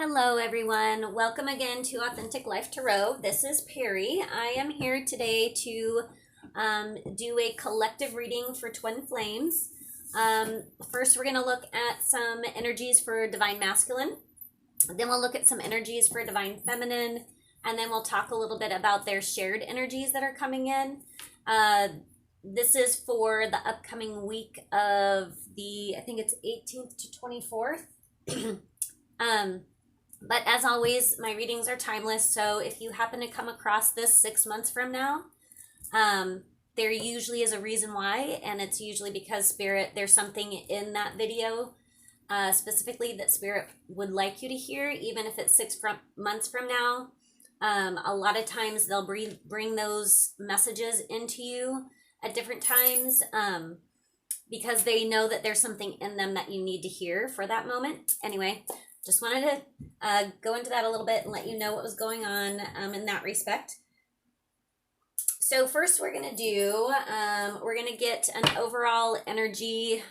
Hello everyone, welcome again to Authentic Life Tarot. This is Perry. I am here today to do a collective reading for Twin Flames. First we're going to look at some energies for Divine Masculine. Then we'll look at some energies for Divine Feminine. And then we'll talk a little bit about their shared energies that are coming in. This is for the upcoming week of I think it's 18th to 24th. But as always, my readings are timeless, so if you happen to come across this 6 months from now, there usually is a reason why, and it's usually because there's something in that video specifically that Spirit would like you to hear, even if it's 6 months from now. A lot of times they'll bring those messages into you at different times because they know that there's something in them that you need to hear for that moment. Anyway, just wanted to go into that a little bit and let you know what was going on in that respect. So first we're going to do, we're going to get an overall energy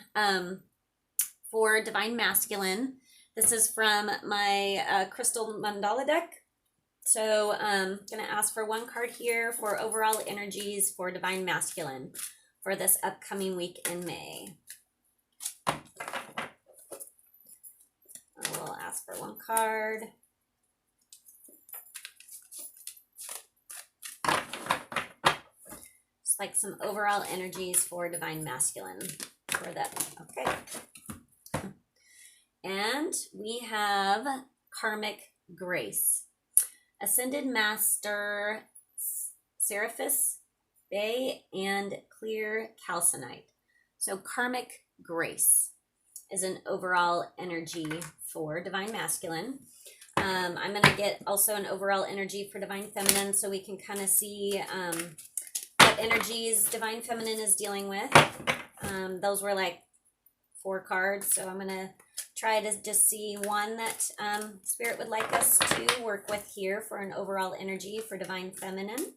for Divine Masculine. This is from my Crystal Mandala deck. So I'm going to ask for one card here for overall energies for Divine Masculine for this upcoming week in May. We'll ask for one card. Just like some overall energies for Divine Masculine for that. Okay. And we have Karmic Grace. Ascended Master Seraphis Bay and Clear Calcinite. So Karmic Grace is an overall energy for Divine Masculine. I'm going to get also an overall energy for Divine Feminine so we can kind of see what energies Divine Feminine is dealing with. Those were like 4 cards, so I'm going to try to just see one that Spirit would like us to work with here for an overall energy for Divine Feminine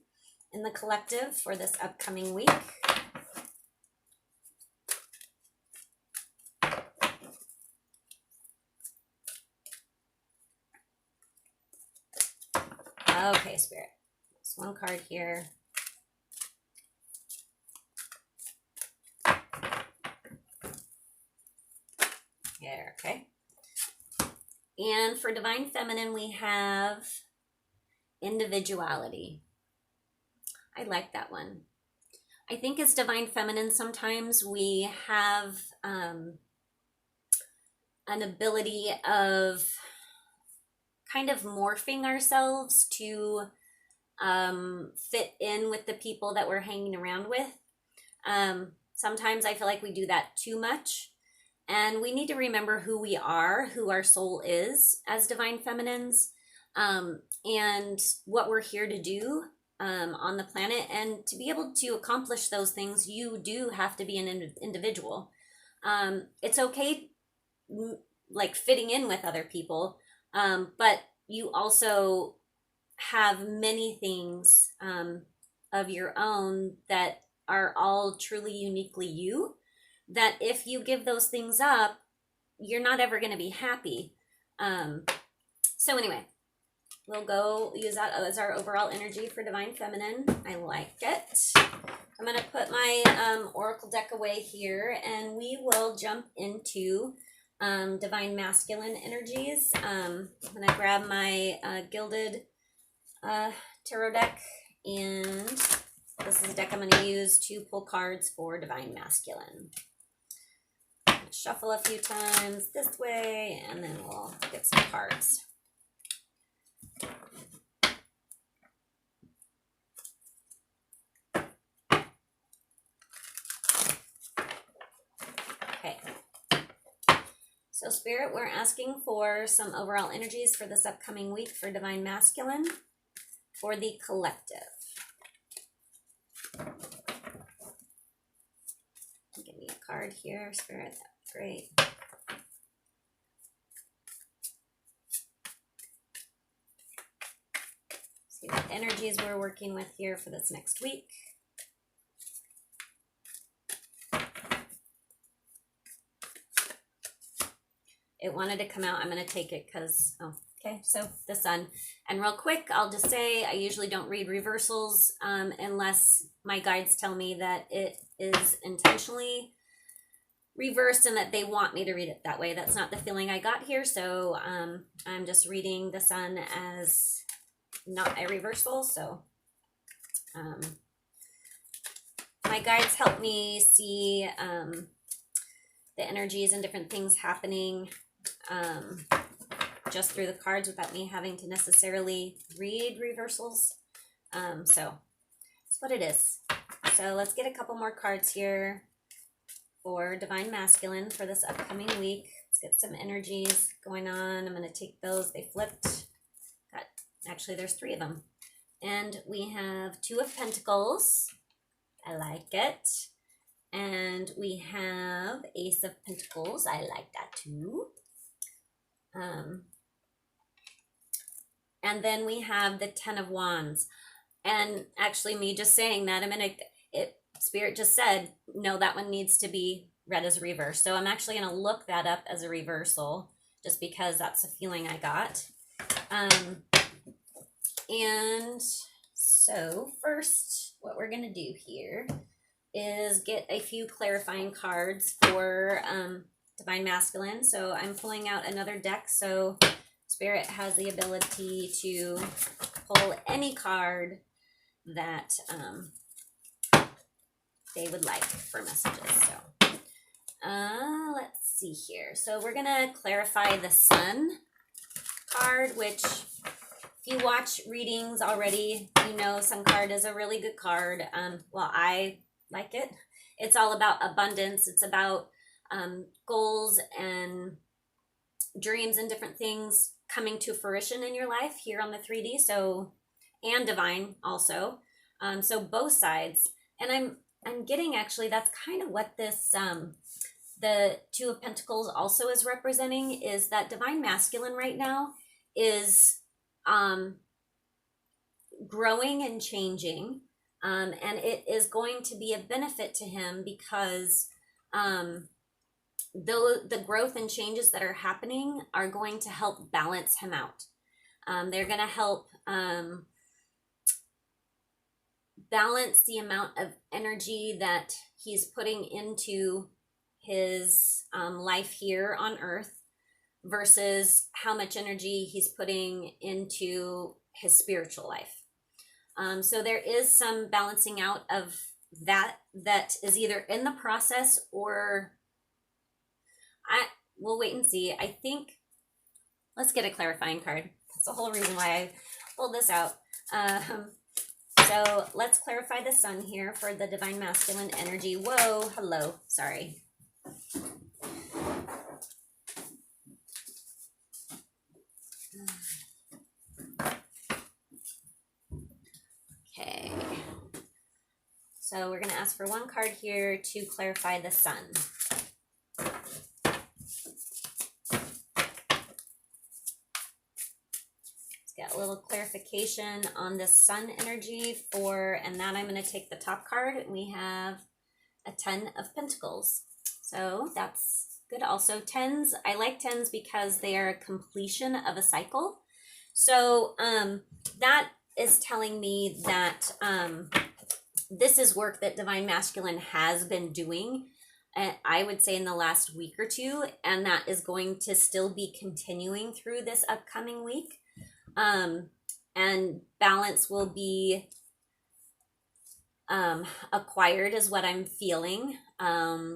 in the collective for this upcoming week. Okay, Spirit. Just one card here. There, okay. And for Divine Feminine, we have individuality. I like that one. I think as Divine Feminine, sometimes we have an ability of kind of morphing ourselves to fit in with the people that we're hanging around with. Sometimes I feel like we do that too much. And we need to remember who we are, who our soul is as Divine Feminines, and what we're here to do on the planet. And to be able to accomplish those things, you do have to be an individual. It's okay, like fitting in with other people, but you also have many things of your own that are all truly uniquely you, that if you give those things up, you're not ever going to be happy. So anyway, we'll go use that as our overall energy for Divine Feminine. I like it. I'm going to put my Oracle deck away here, and we will jump into Divine Masculine energies. I'm going to grab my Gilded Tarot deck, and this is a deck I'm going to use to pull cards for Divine Masculine. Shuffle a few times this way, and then we'll get some cards. Okay. So Spirit, we're asking for some overall energies for this upcoming week for Divine Masculine for the collective. Give me a card here, Spirit. Great. See what energies we're working with here for this next week. It wanted to come out. I'm going to take it because, oh, Okay, so the sun. And real quick, I'll just say I usually don't read reversals unless my guides tell me that it is intentionally reversed and that they want me to read it that way. That's not the feeling I got here, so I'm just reading the sun as not a reversal. So my guides help me see the energies and different things happening just through the cards without me having to necessarily read reversals. So that's what it is. So let's get a couple more cards here for Divine Masculine for this upcoming week. Let's get some energies going on. I'm going to take those. They flipped. Actually, there's 3 of them. And we have 2 of Pentacles. I like it. And we have Ace of Pentacles. I like that too. And then we have the 10 of Wands. And actually me just saying that, Spirit just said, no, that one needs to be read as a reverse. So I'm actually going to look that up as a reversal just because that's a feeling I got. And so first, what we're going to do here is get a few clarifying cards for Divine Masculine. So I'm pulling out another deck. So Spirit has the ability to pull any card that they would like for messages. So let's see here. So we're going to clarify the Sun card, which if you watch readings already, you know Sun card is a really good card. Well, I like it. It's all about abundance. It's about goals and dreams and different things coming to fruition in your life here on the 3D. So, and divine also. So both sides. And I'm getting actually that's kind of what this the 2 of Pentacles also is representing, is that Divine Masculine right now is growing and changing. And it is going to be a benefit to him because though the growth and changes that are happening are going to help balance him out. They're going to help balance the amount of energy that he's putting into his life here on Earth versus how much energy he's putting into his spiritual life. So there is some balancing out of that is either in the process or we'll wait and see. I think, let's get a clarifying card. That's the whole reason why I pulled this out. So let's clarify the Sun here for the Divine Masculine energy. Whoa, hello, sorry. Okay. So we're going to ask for one card here to clarify the Sun. Get a little clarification on the Sun energy and then I'm going to take the top card. We have a 10 of Pentacles. So that's good. Also 10s, I like 10s because they are a completion of a cycle. So that is telling me that this is work that Divine Masculine has been doing, I would say in the last week or 2, and that is going to still be continuing through this upcoming week. And balance will be acquired is what I'm feeling.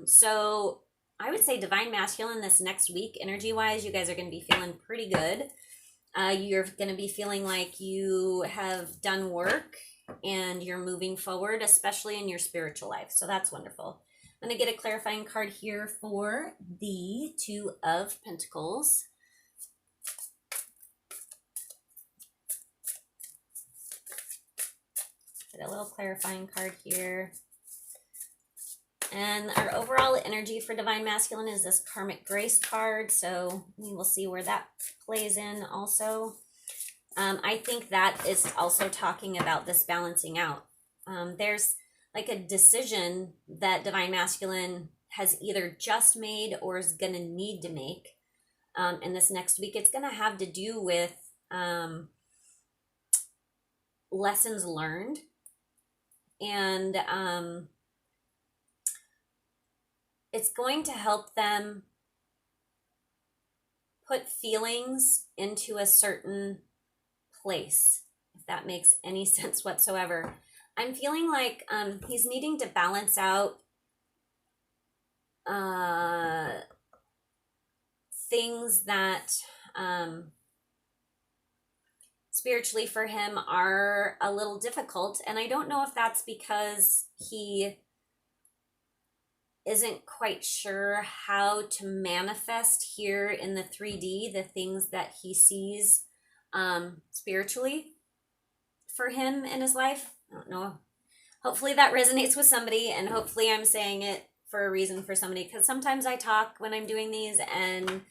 So I would say Divine Masculine this next week, energy wise, you guys are going to be feeling pretty good. You're going to be feeling like you have done work and you're moving forward, especially in your spiritual life. So that's wonderful. I'm going to get a clarifying card here for the 2 of Pentacles. Get a little clarifying card here. And our overall energy for Divine Masculine is this Karmic Grace card. So we will see where that plays in also. I think that is also talking about this balancing out. There's like a decision that Divine Masculine has either just made or is going to need to make in this next week. It's going to have to do with lessons learned, and it's going to help them put feelings into a certain place, if that makes any sense whatsoever. I'm feeling like he's needing to balance out things that spiritually for him are a little difficult. And I don't know if that's because he isn't quite sure how to manifest here in the 3D the things that he sees spiritually for him in his life. I don't know. Hopefully that resonates with somebody, and hopefully I'm saying it for a reason for somebody, because sometimes I talk when I'm doing these and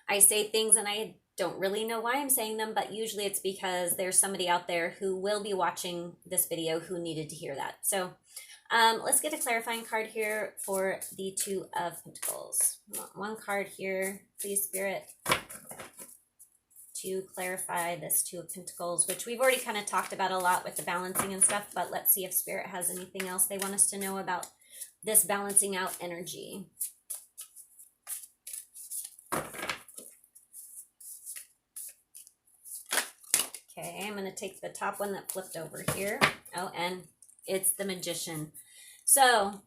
I say things and I don't really know why I'm saying them, but usually it's because there's somebody out there who will be watching this video who needed to hear that. So let's get a clarifying card here for the Two of Pentacles. One card here, please, Spirit, to clarify this Two of Pentacles, which we've already kind of talked about a lot with the balancing and stuff, but let's see if Spirit has anything else they want us to know about this balancing out energy. Okay, I'm going to take the top one that flipped over here. Oh, and it's the Magician. So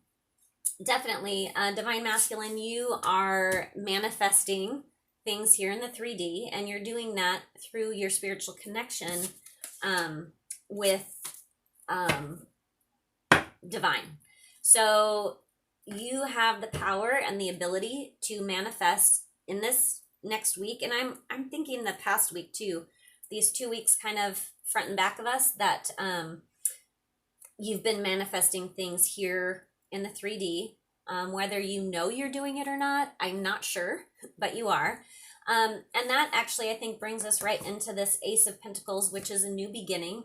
definitely, Divine Masculine, you are manifesting things here in the 3D, and you're doing that through your spiritual connection with Divine. So you have the power and the ability to manifest in this next week, and I'm thinking the past week too. These 2 weeks kind of front and back of us that you've been manifesting things here in the 3D. Whether you know you're doing it or not, I'm not sure, but you are. And that actually, I think, brings us right into this Ace of Pentacles, which is a new beginning,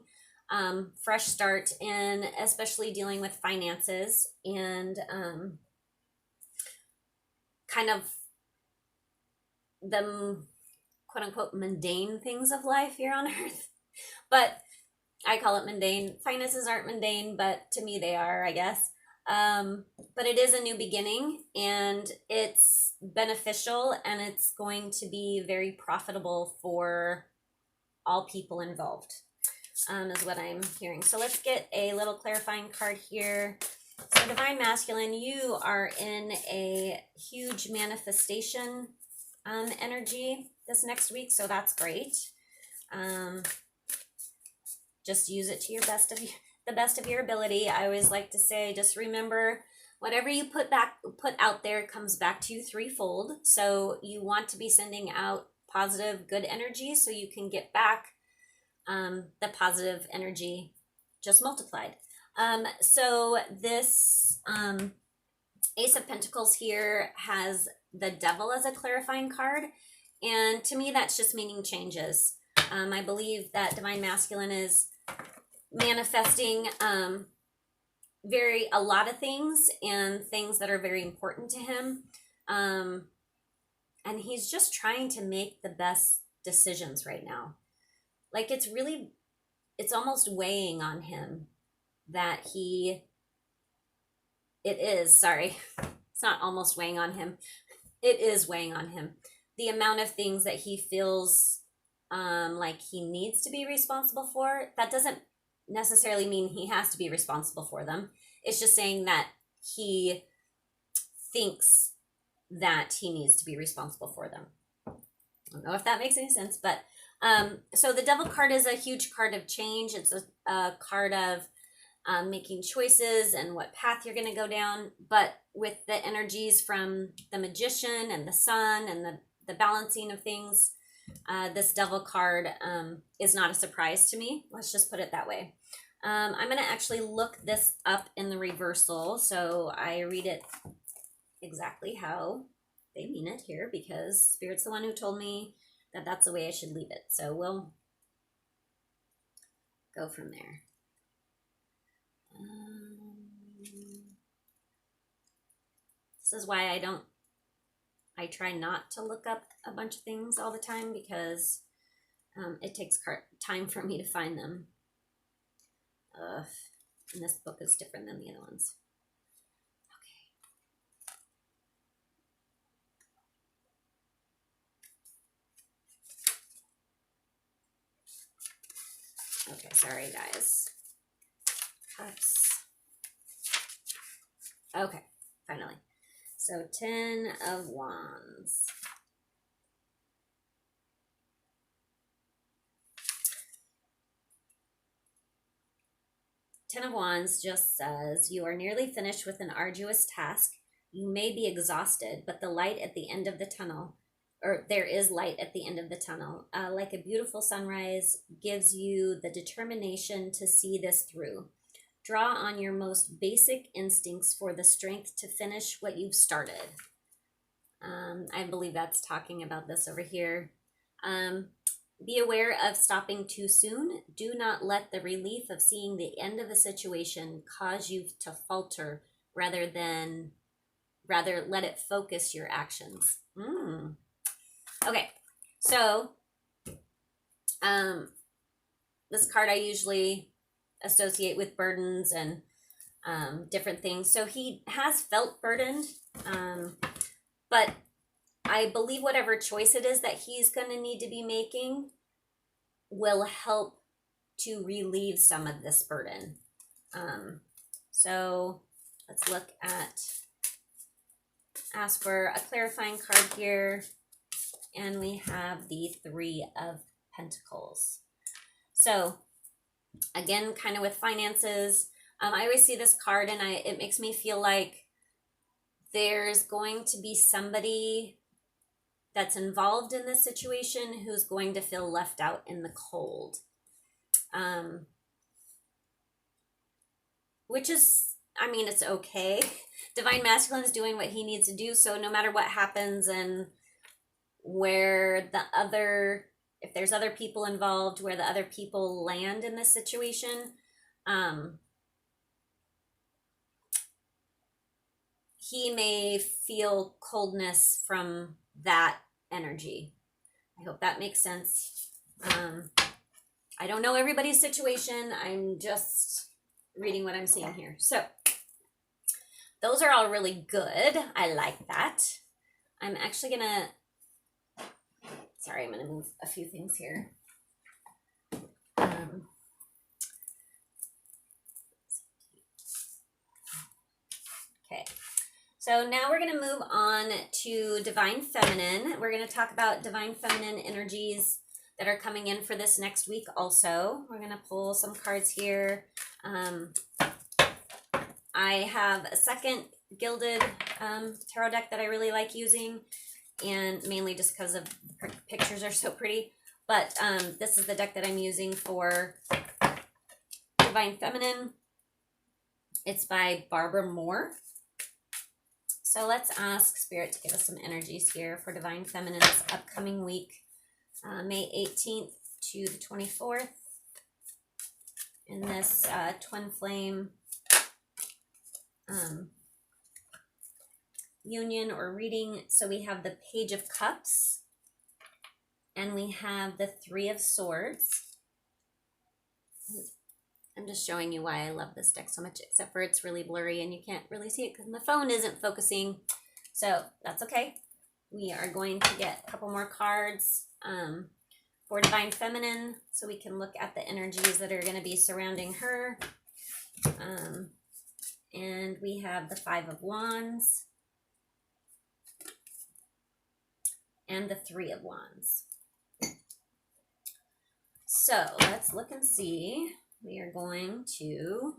fresh start, and especially dealing with finances and kind of the quote unquote mundane things of life here on earth. But I call it mundane. Finances aren't mundane, but to me they are, I guess. But it is a new beginning, and it's beneficial, and it's going to be very profitable for all people involved, is what I'm hearing. So let's get a little clarifying card here. So Divine Masculine, you are in a huge manifestation energy this next week, so that's great. Just use it to your the best of your ability. I always like to say, just remember, whatever you put out there comes back to you threefold. So you want to be sending out positive, good energy so you can get back the positive energy just multiplied. So this Ace of Pentacles here has the Devil as a clarifying card, and to me that's just meaning changes. I believe that Divine Masculine is manifesting a lot of things, and things that are very important to him, and he's just trying to make the best decisions right now. Like it's almost weighing on him that it's not almost weighing on him, it is weighing on him, the amount of things that he feels like he needs to be responsible for. That doesn't necessarily mean he has to be responsible for them. It's just saying that he thinks that he needs to be responsible for them. I don't know if that makes any sense, but so the Devil card is a huge card of change. It's a card of making choices and what path you're going to go down. But with the energies from the Magician and the Sun and the balancing of things, this Devil card is not a surprise to me. Let's just put it that way. I'm going to actually look this up in the reversal, so I read it exactly how they mean it here, because Spirit's the one who told me that that's the way I should leave it. So we'll go from there. This is why I don't I try not to look up a bunch of things all the time because it takes time for me to find them. And this book is different than the other ones. Okay, sorry guys. Cups. Okay, finally. So 10 of Wands. Ten of Wands just says, you are nearly finished with an arduous task. You may be exhausted, but the light at the end of the tunnel, or there is light at the end of the tunnel, like a beautiful sunrise, gives you the determination to see this through. Draw on your most basic instincts for the strength to finish what you've started. I believe that's talking about this over here. Be aware of stopping too soon. Do not let the relief of seeing the end of a situation cause you to falter, rather let it focus your actions. Okay, so this card I usually associate with burdens and different things. So he has felt burdened, but I believe whatever choice it is that he's going to need to be making will help to relieve some of this burden. So let's look at, ask for a clarifying card here. And we have the Three of Pentacles. So again, kind of with finances, I always see this card and it makes me feel like there's going to be somebody that's involved in this situation who's going to feel left out in the cold. Which is, I mean, it's okay. Divine Masculine is doing what he needs to do. So no matter what happens and where the other, if there's other people involved, where the other people land in this situation, he may feel coldness from that energy. I hope that makes sense. I don't know everybody's situation. I'm just reading what I'm seeing here. So those are all really good. I like that. I'm actually gonna, sorry, I'm gonna move a few things here. Okay. So now we're going to move on to Divine Feminine. We're going to talk about Divine Feminine energies that are coming in for this next week also. We're going to pull some cards here. I have a second gilded tarot deck that I really like using, and mainly just because of the pictures are so pretty. But this is the deck that I'm using for Divine Feminine. It's by Barbara Moore. So let's ask Spirit to give us some energies here for Divine Feminine this upcoming week, May 18th to the 24th, in this Twinflame union or reading. So we have the Page of Cups, and we have the Three of Swords. I'm just showing you why I love this deck so much, except for it's really blurry and you can't really see it because my phone isn't focusing. So that's okay. We are going to get a couple more cards for Divine Feminine so we can look at the energies that are going to be surrounding her. And we have the Five of Wands and the Three of Wands. So let's look and see. We are going to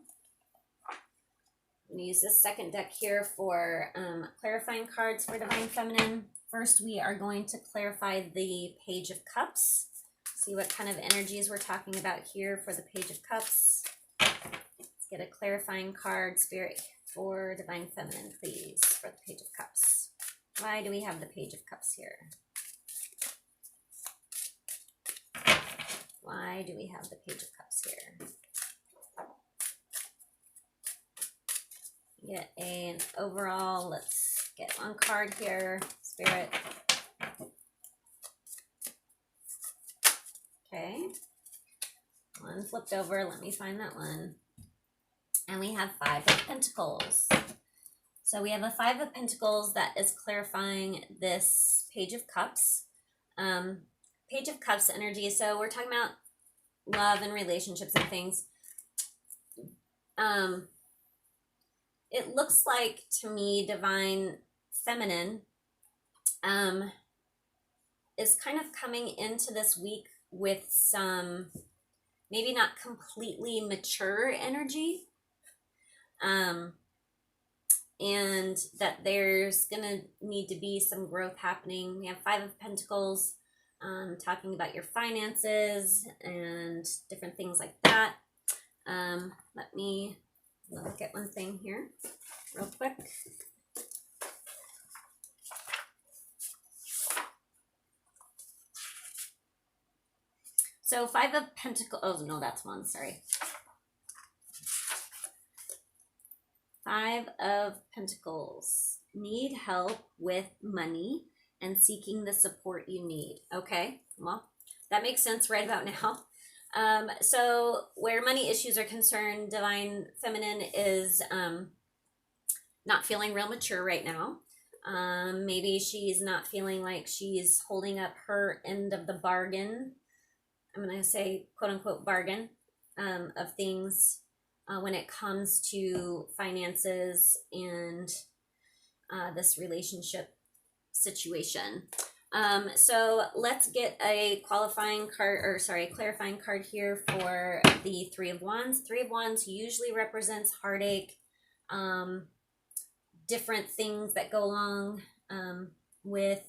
use this second deck here for clarifying cards for Divine Feminine. First, we are going to clarify the Page of Cups. See what kind of energies we're talking about here for the Page of Cups. Let's get a clarifying card, Spirit, for Divine Feminine, please, for the Page of Cups. Why do we have the Page of Cups here? Why do we have the Page of Cups here? Get an overall, let's get one card here. Spirit. Okay. One flipped over. Let me find that one. And we have 5 of Pentacles. So we have a 5 of Pentacles that is clarifying this Page of Cups. Page of Cups energy. So we're talking about love and relationships and things. It looks like to me Divine Feminine is kind of coming into this week with some maybe not completely mature energy. And that there's gonna need to be some growth happening. We have 5 of Pentacles, talking about your finances and different things like that. Let me look at one thing here real quick. So 5 of Pentacles, oh no, that's one, sorry. 5 of Pentacles, need help with money and seeking the support you need. Okay, well, that makes sense right about now. So where money issues are concerned, Divine Feminine is not feeling real mature right now. Maybe she's not feeling like she's holding up her end of the bargain. I'm going to say quote unquote bargain of things when it comes to finances and this relationship situation. So let's get a clarifying card here for the 3 of Wands. 3 of Wands usually represents heartache, different things that go along with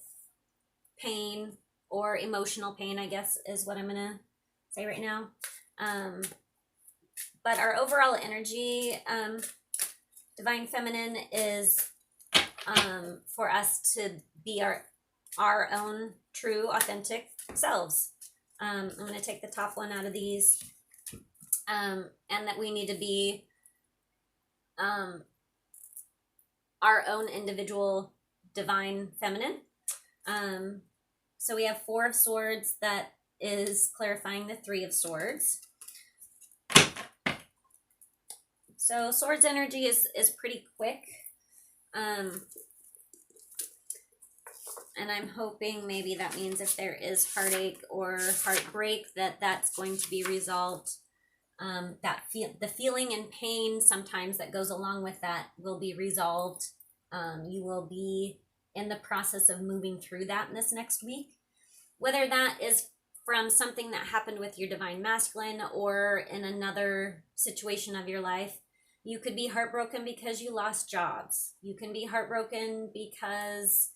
pain or emotional pain, I guess is what I'm going to say right now. But our overall energy, Divine Feminine, is for us to be our own true, authentic selves. I'm going to take the top one out of these, and that we need to be our own individual Divine Feminine. So we have 4 of Swords that is clarifying the 3 of Swords. So Swords energy is pretty quick. And I'm hoping maybe that means if there is heartache or heartbreak, that's going to be resolved. The feeling and pain sometimes that goes along with that will be resolved. You will be in the process of moving through that in this next week. Whether that is from something that happened with your Divine Masculine or in another situation of your life. You could be heartbroken because you lost jobs. You can be heartbroken because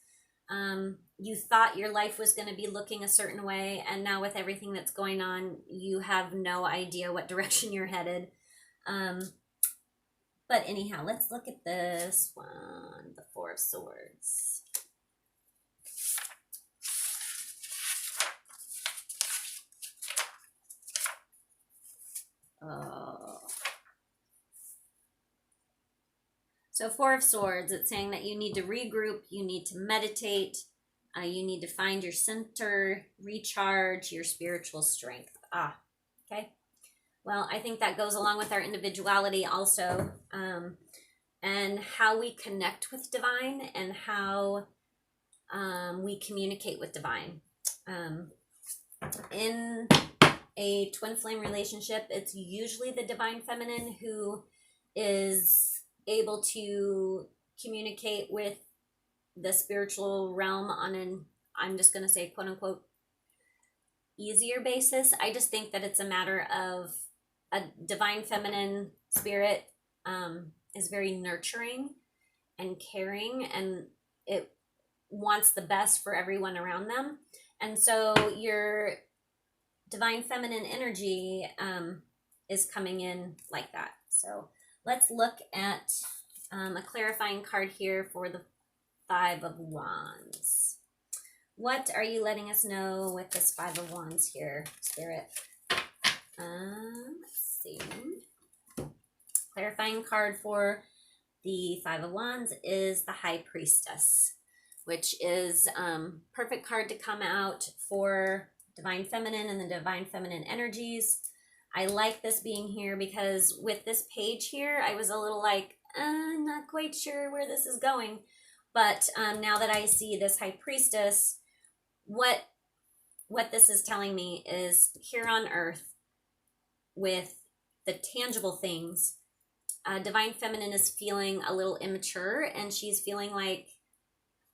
you thought your life was going to be looking a certain way, and now with everything that's going on, you have no idea what direction you're headed. But anyhow, let's look at this one, the 4 of Swords. Oh. So 4 of Swords, it's saying that you need to regroup, you need to meditate, you need to find your center, recharge your spiritual strength. Okay. Well, I think that goes along with our individuality also, and how we connect with Divine and how we communicate with Divine. In a twin flame relationship, it's usually the Divine Feminine who is able to communicate with the spiritual realm on an, I'm just going to say quote unquote, easier basis. I just think that it's a matter of a Divine Feminine spirit is very nurturing and caring, and it wants the best for everyone around them. And so your Divine Feminine energy is coming in like that. So let's look at a clarifying card here for the 5 of Wands. What are you letting us know with this 5 of Wands here, Spirit? Let's see. Clarifying card for the 5 of Wands is the High Priestess. which is perfect card to come out for Divine Feminine and the Divine Feminine energies. I like this being here because with this page here, I was a little like, not quite sure where this is going. But now that I see this High Priestess, what this is telling me is here on Earth with the tangible things, Divine Feminine is feeling a little immature, and she's feeling like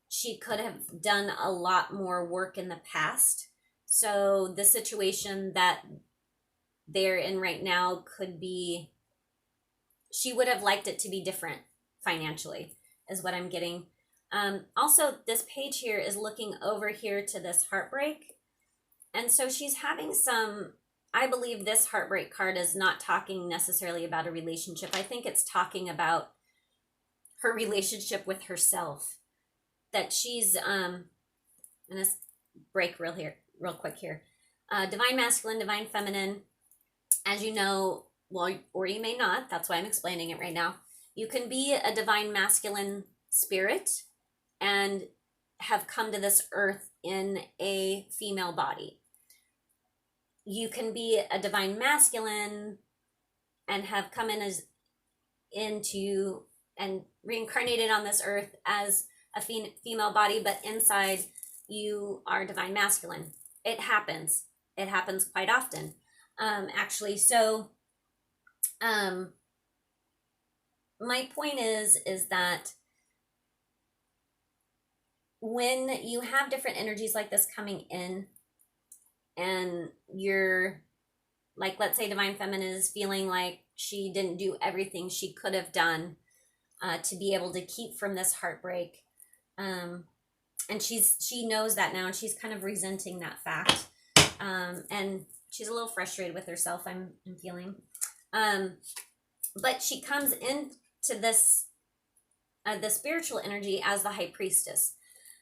she could have done a lot more work in the past. So the situation that they're in right now could be, she would have liked it to be different financially, is what I'm getting. Also, this page here is looking over here to this heartbreak. And so she's having some, I believe this heartbreak card is not talking necessarily about a relationship. I think it's talking about her relationship with herself. That she's, I'm going to break real quick here. Divine Masculine, Divine Feminine, as you know, well, or you may not, that's why I'm explaining it right now. You can be a Divine Masculine spirit and have come to this earth in a female body. You can be a Divine Masculine and have come into and reincarnated on this earth as a female body, but inside you are Divine Masculine. It happens quite often, actually. So my point is that when you have different energies like this coming in, and you're like, let's say Divine Feminine is feeling like she didn't do everything she could have done to be able to keep from this heartbreak, and she knows that now, and she's kind of resenting that fact, and she's a little frustrated with herself, I'm feeling, but she comes into this the spiritual energy as the High Priestess.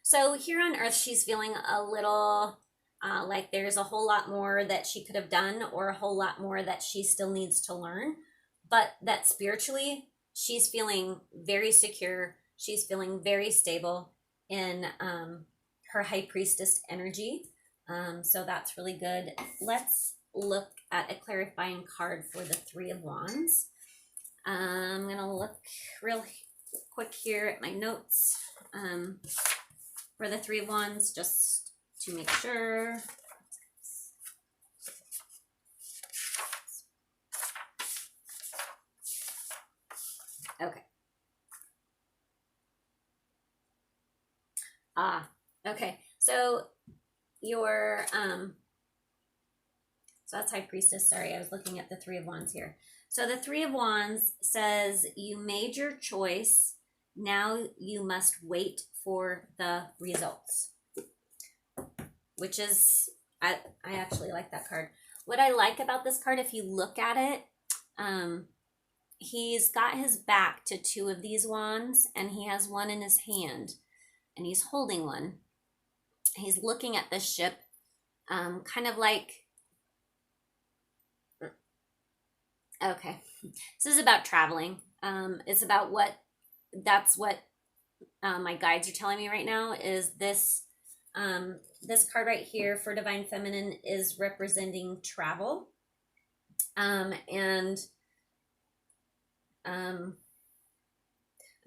So here on Earth, she's feeling a little like there's a whole lot more that she could have done, or a whole lot more that she still needs to learn, but that spiritually she's feeling very secure. She's feeling very stable in her High Priestess energy. So that's really good. Let's look at a clarifying card for the Three of Wands. I'm going to look real quick here at my notes for the Three of Wands, just to make sure. Okay. Okay. So your so that's High Priestess. Sorry, I was looking at the Three of Wands here. So the Three of Wands says you made your choice. Now you must wait for the results. Which is, I actually like that card. What I like about this card, if you look at it, he's got his back to two of these wands, and he has one in his hand, and he's holding one. He's looking at the ship, kind of like, okay, this is about traveling. It's about that's what my guides are telling me right now, is this, this card right here for Divine Feminine is representing travel. And I'm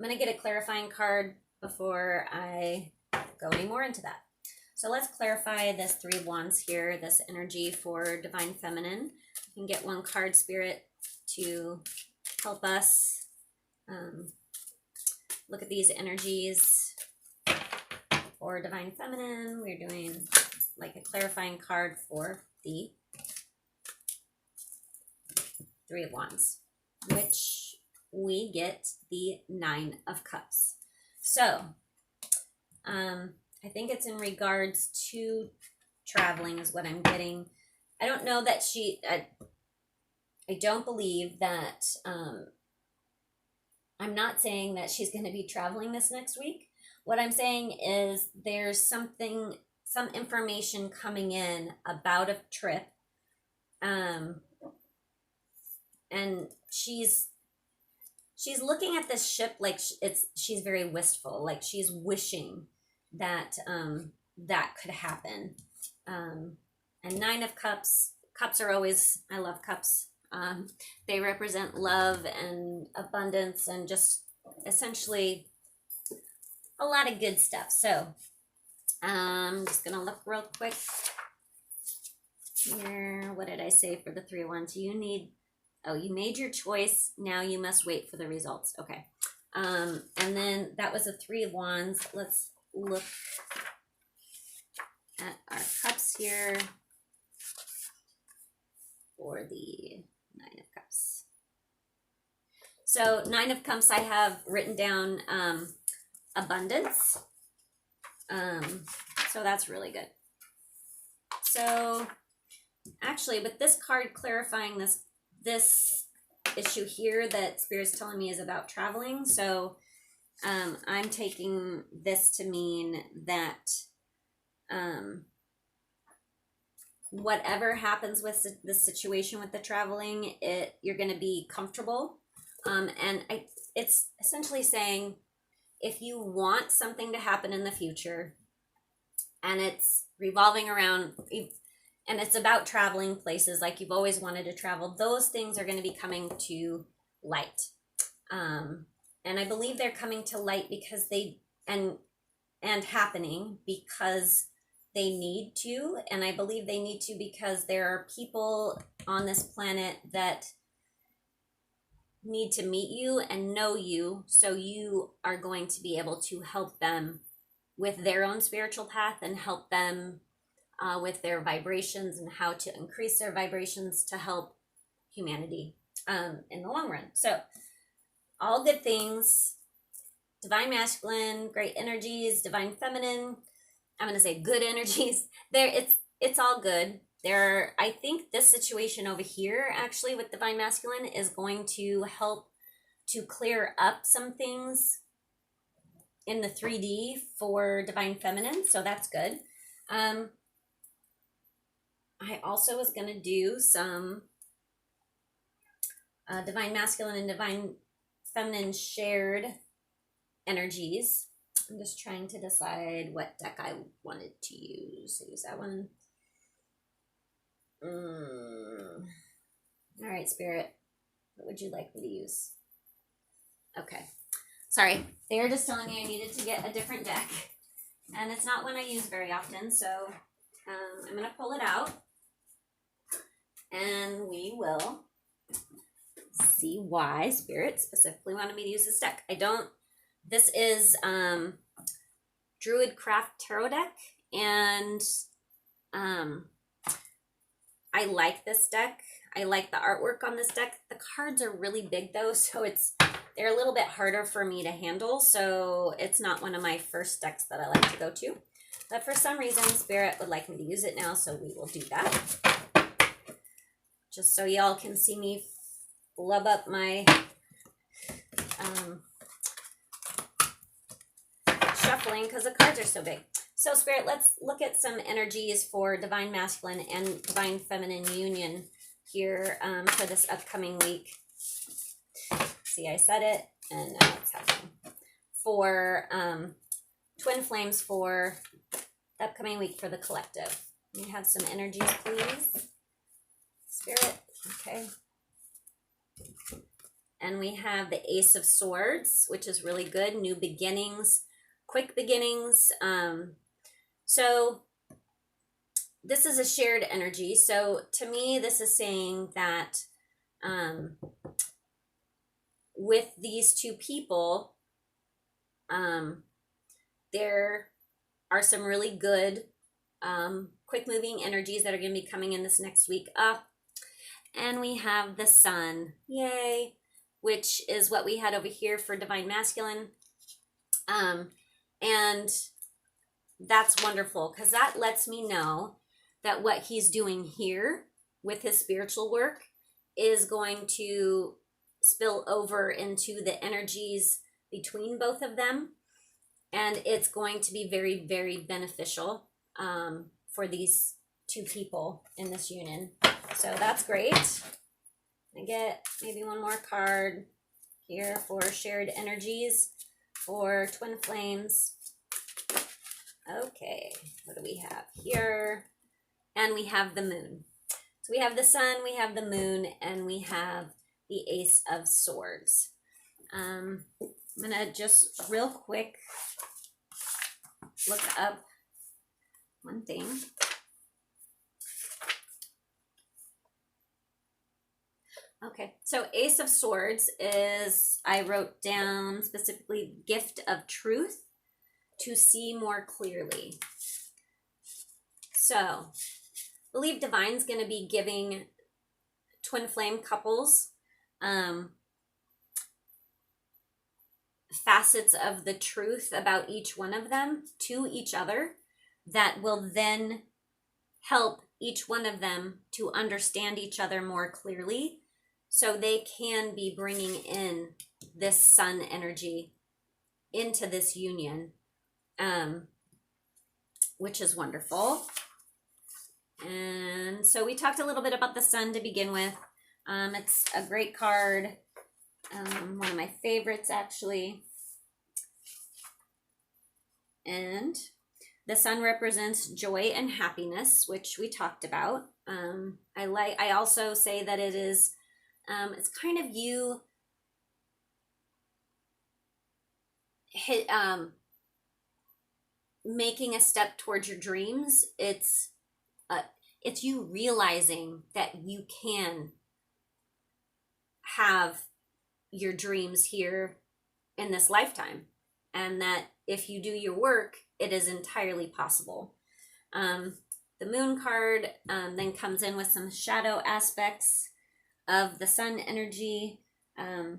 going to get a clarifying card before I go any more into that. So let's clarify this Three of Wands here, this energy for Divine Feminine. You can get one card, Spirit, to help us look at these energies for Divine Feminine. We're doing like a clarifying card for the Three of Wands, which we get the Nine of Cups. So, I think it's in regards to traveling is what I'm getting. I don't know that I don't believe that, I'm not saying that she's going to be traveling this next week. What I'm saying is there's some information coming in about a trip, and she's looking at this ship like she's very wistful, like she's wishing that that could happen. And Nine of Cups. Cups are always, I love cups. They represent love and abundance and just essentially a lot of good stuff. So I'm just gonna look real quick here. What did I say for the Three of Wands? You made your choice. Now you must wait for the results. Okay. And then that was a Three of Wands. Let's look at our cups here for the Nine of Cups. So Nine of Cups, I have written down abundance. So that's really good. So actually, with this card clarifying this issue here that Spirit's telling me is about traveling. So I'm taking this to mean that whatever happens with the situation with the traveling, you're going to be comfortable. And it's essentially saying, if you want something to happen in the future and it's revolving around, and it's about traveling places like you've always wanted to travel, those things are going to be coming to light. And I believe they're coming to light because and happening because they need to. And I believe they need to because there are people on this planet that need to meet you and know you, so you are going to be able to help them with their own spiritual path and help them with their vibrations and how to increase their vibrations to help humanity in the long run. So all good things, divine masculine, great energies, divine feminine, I'm going to say good energies there. It's all good. I think this situation over here, actually, with divine masculine is going to help to clear up some things in the 3D for divine feminine. So that's good. I also was going to do some divine masculine and divine feminine shared energies. I'm just trying to decide what deck I wanted to use. Use that one. All right, Spirit. What would you like me to use? Okay. Sorry. They were just telling me I needed to get a different deck. And it's not one I use very often, so I'm going to pull it out. And we will see why Spirit specifically wanted me to use this deck. This is Druid Craft Tarot deck, and I like this deck. I like the artwork on this deck. The cards are really big though, so they're a little bit harder for me to handle, so it's not one of my first decks that I like to go to. But for some reason, Spirit would like me to use it now, so we will do that. Just so y'all can see me flub up my shuffling because the cards are so big. So Spirit, let's look at some energies for divine masculine and divine feminine union here for this upcoming week. See, I said it, and now it's happening. For twin flames for the upcoming week for the collective. You have some energies, please. Spirit, okay. And we have the Ace of Swords, which is really good. New beginnings, quick beginnings. So this is a shared energy. So to me, this is saying that with these two people, there are some really good quick moving energies that are going to be coming in this next week up. And we have the Sun, yay, which is what we had over here for divine masculine. And that's wonderful because that lets me know that what he's doing here with his spiritual work is going to spill over into the energies between both of them. And it's going to be very, very beneficial for these two people in this union. So that's great. I get maybe one more card here for shared energies for twin flames Okay, what do we have here? And we have the moon. So we have the sun, we have the moon, and we have the Ace of Swords. I'm gonna just real quick look up one thing. Okay, so Ace of Swords is, I wrote down specifically, gift of truth, to see more clearly. So, I believe Divine's going to be giving twin flame couples facets of the truth about each one of them to each other that will then help each one of them to understand each other more clearly, so they can be bringing in this sun energy into this union, which is wonderful. And so we talked a little bit about the sun to begin with. It's a great card, one of my favorites actually. And the sun represents joy and happiness, which we talked about. I also say that it is, it's kind of you making a step towards your dreams. It's you realizing that you can have your dreams here in this lifetime, and that if you do your work, it is entirely possible. The moon card then comes in with some shadow aspects of the sun energy, and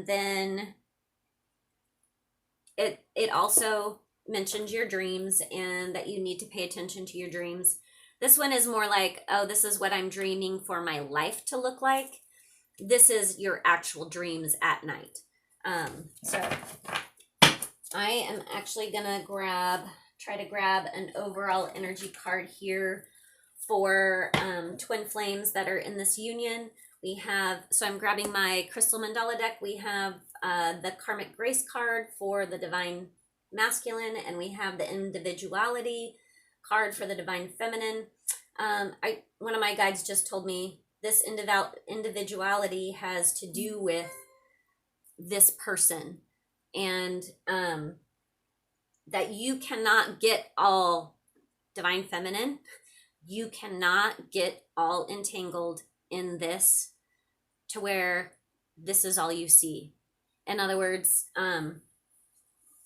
then it also mentions your dreams and that you need to pay attention to your dreams. This one is more like, oh, this is what I'm dreaming for my life to look like. This is your actual dreams at night. So I am actually gonna try to grab an overall energy card here for twin flames that are in this union. We have, so I'm grabbing my Crystal Mandala deck. We have the Karmic Grace card for the Divine Masculine, and we have the Individuality card for the Divine Feminine. One of my guides just told me this individuality has to do with this person, and that you cannot get all Divine Feminine. You cannot get all entangled in this to where this is all you see. In other words,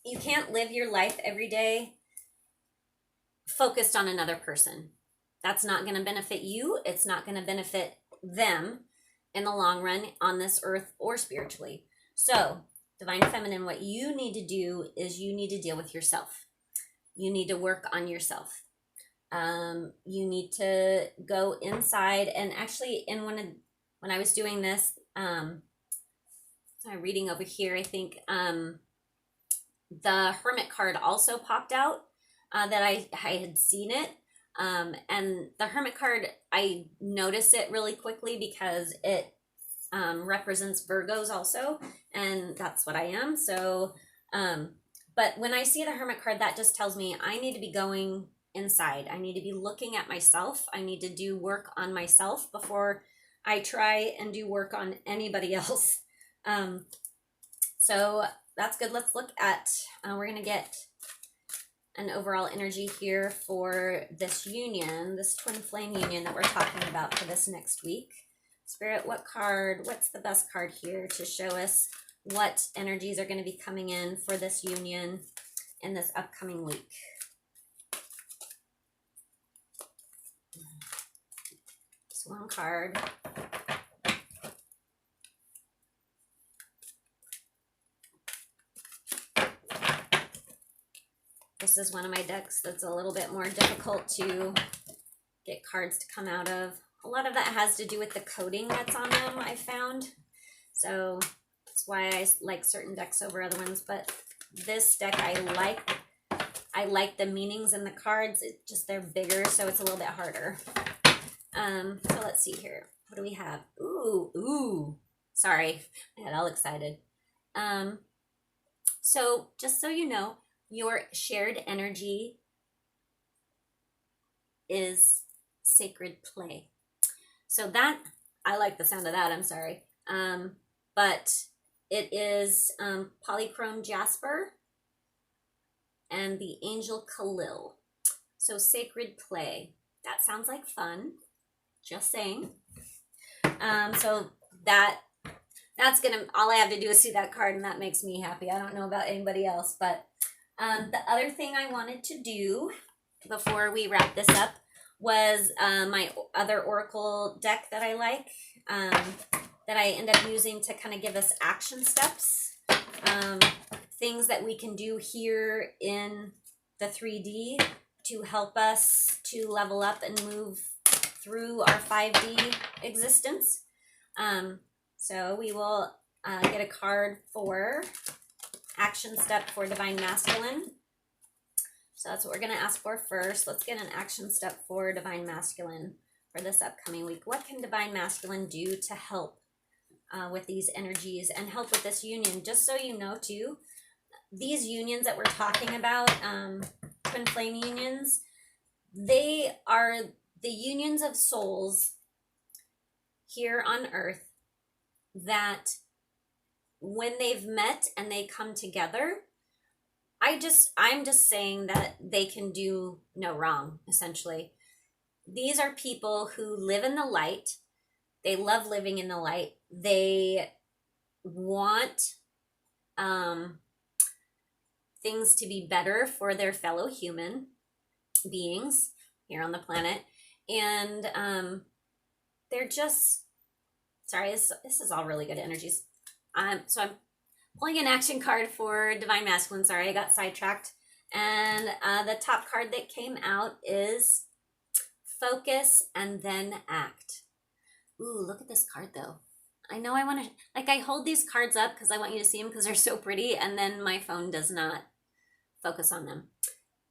you can't live your life every day focused on another person. That's not going to benefit you. It's not going to benefit them in the long run on this earth or spiritually. So, Divine Feminine, what you need to do is you need to deal with yourself. You need to work on yourself. You need to go inside, and actually when I was doing this, I'm reading over here, I think the Hermit card also popped out, that I had seen it. And the Hermit card, I notice it really quickly because it represents Virgos also, and that's what I am. So, but when I see the Hermit card, that just tells me I need to be going inside. I need to be looking at myself. I need to do work on myself before I try and do work on anybody else. So that's good. Let's look at, we're going to get an overall energy here for this union, this twin flame union that we're talking about for this next week. Spirit, what's the best card here to show us what energies are going to be coming in for this union in this upcoming week? Just one card. This is one of my decks that's a little bit more difficult to get cards to come out of. A lot of that has to do with the coding that's on them, I found. So that's why I like certain decks over other ones. But this deck I like the meanings in the cards. They're bigger, so it's a little bit harder. So let's see here. What do we have? Ooh. Sorry, I got all excited. So just so you know, Your shared energy is sacred play. So that, I like the sound of that, I'm sorry. But it is polychrome jasper and the angel Khalil. So sacred play. That sounds like fun. Just saying. So that's gonna, all I have to do is see that card and that makes me happy. I don't know about anybody else, but the other thing I wanted to do before we wrap this up was my other oracle deck that I like, that I end up using to kind of give us action steps, things that we can do here in the 3D to help us to level up and move through our 5D existence. So we will get a card for action step for Divine Masculine. So that's what we're going to ask for first. Let's get an action step for Divine Masculine for this upcoming week. What can Divine Masculine do to help with these energies and help with this union? Just so you know too, these unions that we're talking about, twin flame unions, they are the unions of souls here on earth that when they've met and they come together, I'm just saying that they can do no wrong, essentially. These are people who live in the light. They love living in the light. They want things to be better for their fellow human beings here on the planet. And they're just, sorry, this is all really good energies. So I'm pulling an action card for Divine Masculine. Sorry, I got sidetracked. And the top card that came out is Focus and Then Act. Ooh, look at this card though. I know I want to, like, I hold these cards up because I want you to see them because they're so pretty, and then my phone does not focus on them.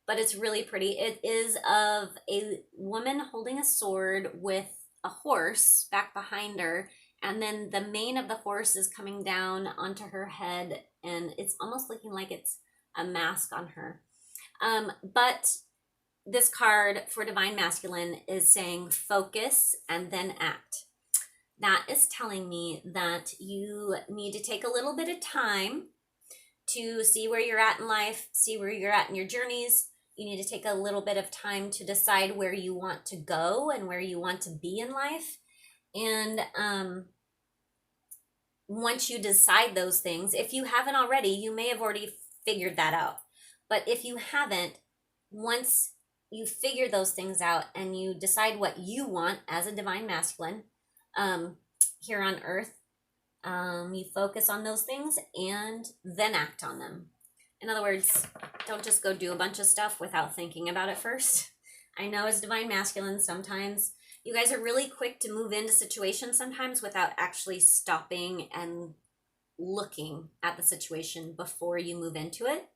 But it's really pretty. It is of a woman holding a sword with a horse back behind her, and then the mane of the horse is coming down onto her head, and it's almost looking like it's a mask on her. But this card for Divine Masculine is saying focus and then act. That is telling me that you need to take a little bit of time to see where you're at in life, see where you're at in your journeys. You need to take a little bit of time to decide where you want to go and where you want to be in life. And once you decide those things, if you haven't already, you may have already figured that out. But if you haven't, once you figure those things out and you decide what you want as a Divine Masculine here on earth, you focus on those things and then act on them. In other words, don't just go do a bunch of stuff without thinking about it first. I know as Divine Masculine, sometimes you guys are really quick to move into situations sometimes without actually stopping and looking at the situation before you move into it.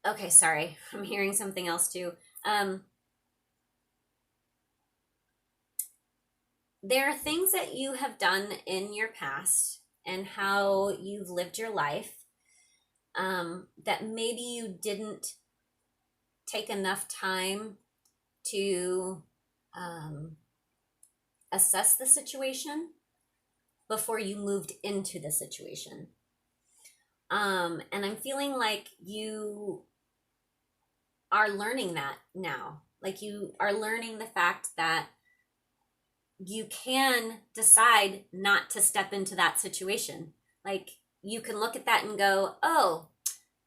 Okay, sorry. I'm hearing something else too. There are things that you have done in your past and how you've lived your life that maybe you didn't take enough time to assess the situation before you moved into the situation. And I'm feeling like you are learning that now. Like you are learning the fact that you can decide not to step into that situation. Like you can look at that and go, oh,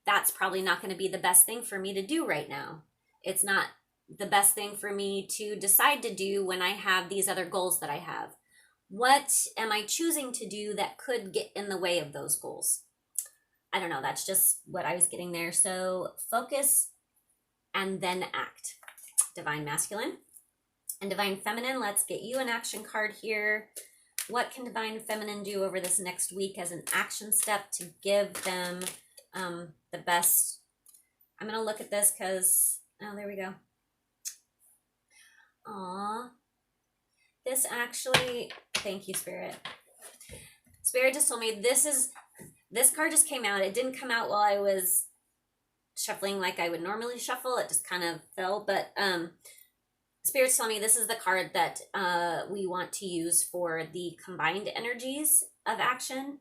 that's probably not going to be the best thing for me to do right now. It's not the best thing for me to decide to do when I have these other goals that I have. What am I choosing to do that could get in the way of those goals? I don't know. That's just what I was getting there. So focus and then act. Divine Masculine. And Divine Feminine, let's get you an action card here. What can Divine Feminine do over this next week as an action step to give them the best? I'm going to look at this because, oh, there we go. Aw. This actually, thank you, Spirit. Spirit just told me this card just came out. It didn't come out while I was shuffling like I would normally shuffle. It just kind of fell, but Spirit's telling me this is the card that we want to use for the combined energies of action,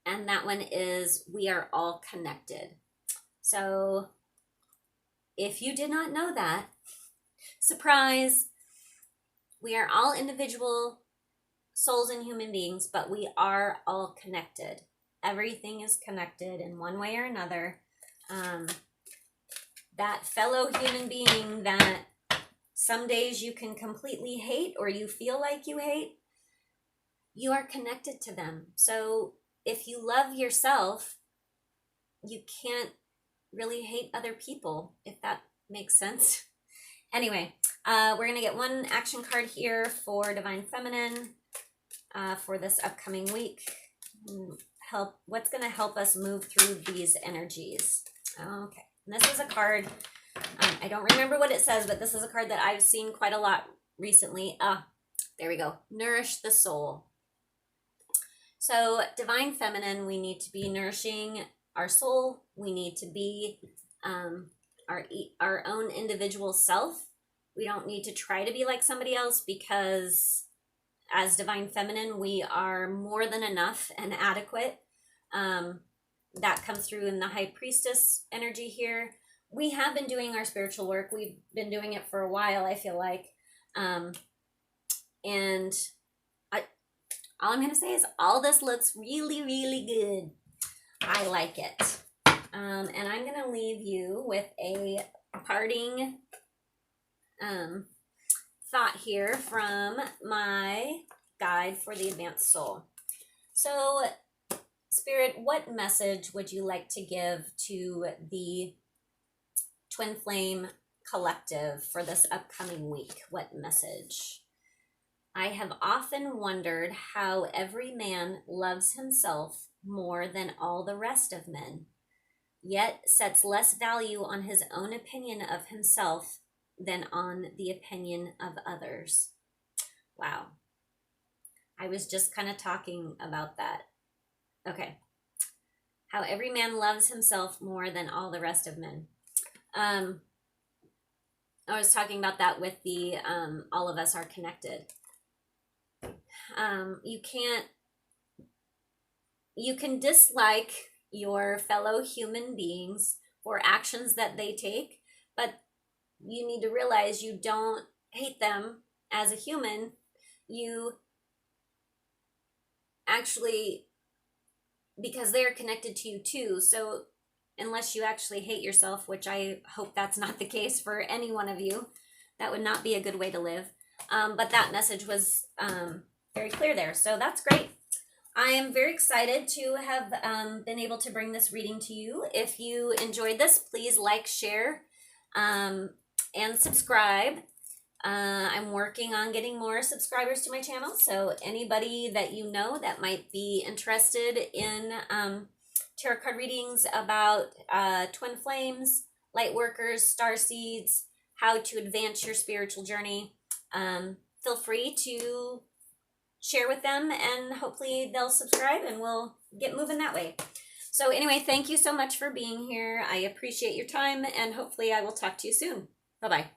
and that one is we are all connected. So if you did not know that, surprise, we are all individual souls and human beings, but we are all connected. Everything is connected in one way or another. That fellow human being that some days you can completely hate or you feel like you hate, you are connected to them. So if you love yourself, you can't really hate other people, if that makes sense. Anyway, we're going to get one action card here for Divine Feminine for this upcoming week. What's going to help us move through these energies? Okay, and this is a card, I don't remember what it says, but this is a card that I've seen quite a lot recently. There we go. Nourish the soul. So Divine Feminine, we need to be nourishing our soul. We need to be our own individual self. We don't need to try to be like somebody else, because as Divine Feminine, we are more than enough and adequate. That comes through in the High Priestess energy here. We have been doing our spiritual work. We've been doing it for a while, I feel like. And all I'm going to say is all this looks really, really good. I like it. And I'm going to leave you with a parting thought here from my guide for the advanced soul. So, Spirit, what message would you like to give to the Twinflame collective for this upcoming week? What message? I have often wondered how every man loves himself more than all the rest of men, yet sets less value on his own opinion of himself than on the opinion of others. Wow. I was just kind of talking about that. Okay. How every man loves himself more than all the rest of men. I was talking about that with the all of us are connected. You can dislike your fellow human beings for actions that they take, but you need to realize you don't hate them as a human. You actually, because they're connected to you too. So unless you actually hate yourself, which I hope that's not the case for any one of you, that would not be a good way to live. But that message was very clear there. So that's great. I am very excited to have been able to bring this reading to you. If you enjoyed this, please like, share, and subscribe. I'm working on getting more subscribers to my channel, so anybody that you know that might be interested in tarot card readings about twin flames, light workers, star seeds, how to advance your spiritual journey, feel free to share with them, and hopefully they'll subscribe and we'll get moving that way. So anyway, thank you so much for being here. I appreciate your time, and hopefully I will talk to you soon. Bye-bye.